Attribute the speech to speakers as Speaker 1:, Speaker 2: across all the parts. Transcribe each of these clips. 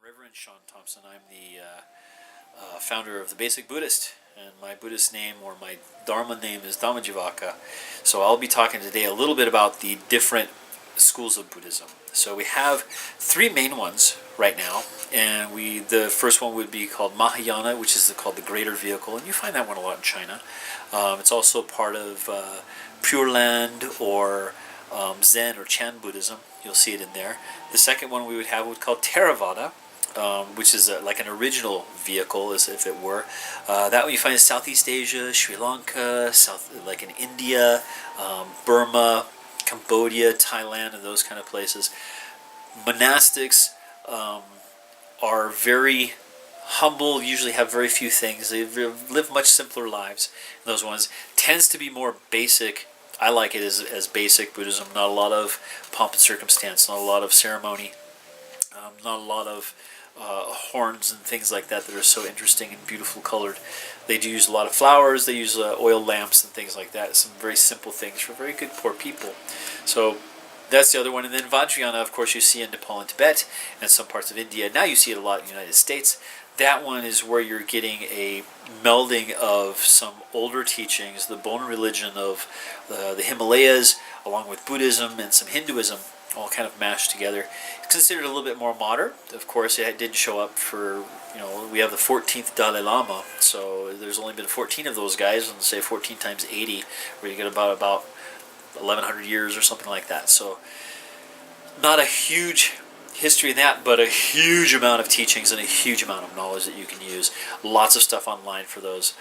Speaker 1: Reverend Sean Thompson. I'm the founder of the Basic Buddhist, and my Buddhist name or my Dharma name is Dhammajivaka. So I'll be talking today a little bit about the different schools of Buddhism. So we have three main ones right now, and the first one would be called Mahayana, which is called the Greater Vehicle, and you find that one a lot in China. It's also part of Pure Land or Zen or Chan Buddhism. You'll see it in there. The second one we would have would call Tera Vaada, which is like an original vehicle, as if it were. That one you find in Southeast Asia, Sri Lanka, like in India, Burma, Cambodia, Thailand, and those kind of places. Monastics are very humble, usually have very few things. They live much simpler lives. Those ones tends to be more basic. I like it as basic Buddhism. Not a lot of pomp and circumstance, not a lot of ceremony, not a lot of horns and things like that are so interesting and beautiful colored. They do use a lot of flowers. They use oil lamps and things like that. Some very simple things for very good poor people. So that's the other one. And then Vajrayana, of course, you see in Nepal and Tibet and some parts of India. Now you see it a lot in the United States. That one is where you're getting a melding of some older teachings, the bone religion of the Himalayas, along with Buddhism and some Hinduism, all kind of mashed together. It's considered a little bit more modern. Of course, it didn't show up for, we have the 14th Dalai Lama, so there's only been 14 of those guys, and say 14 times 80, where you get about 1,100 years or something like that. So not a huge history in that, but a huge amount of teachings and a huge amount of knowledge that you can use. Lots of stuff online for those.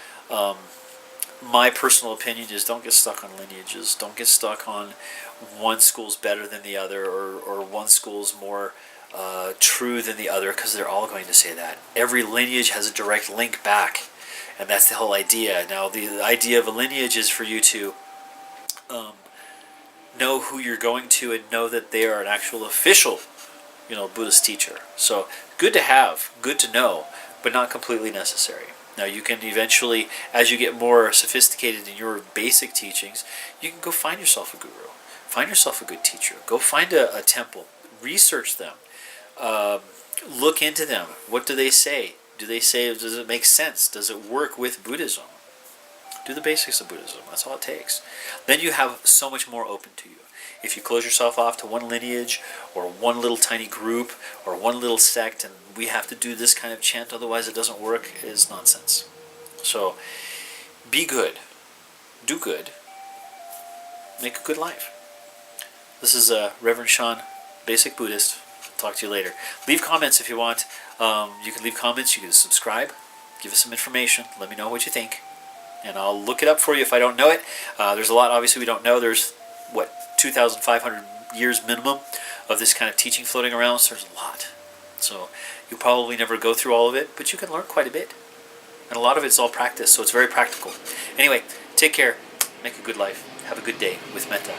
Speaker 1: My personal opinion is don't get stuck on lineages. Don't get stuck on one school's better than the other, or one school's more true than the other, because they're all going to say that. Every lineage has a direct link back, and that's the whole idea. Now, the idea of a lineage is for you to know who you're going to and know that they are an actual official Buddhist teacher. So good to have, good to know, but not completely necessary. Now you can eventually, as you get more sophisticated in your basic teachings, you can go find yourself a guru, find yourself a good teacher, go find a temple, research them, look into them. What do they say? Does it make sense? Does it work with Buddhism? Do the basics of Buddhism. That's all it takes. Then you have so much more open to you. If you close yourself off to one lineage or one little tiny group or one little sect, and we have to do this kind of chant, otherwise it doesn't work, is nonsense. So be good, do good, make a good life. This is Reverend Sean, Basic Buddhist. Talk to you later. Leave comments if you want. You can leave comments, you can subscribe, give us some information, let me know what you think, and I'll look it up for you if I don't know it. There's a lot obviously we don't know. There's 2,500 years minimum of this kind of teaching floating around, so there's a lot. So you'll probably never go through all of it, but you can learn quite a bit. And a lot of it's all practice, so it's very practical. Anyway, take care, make a good life, have a good day with metta.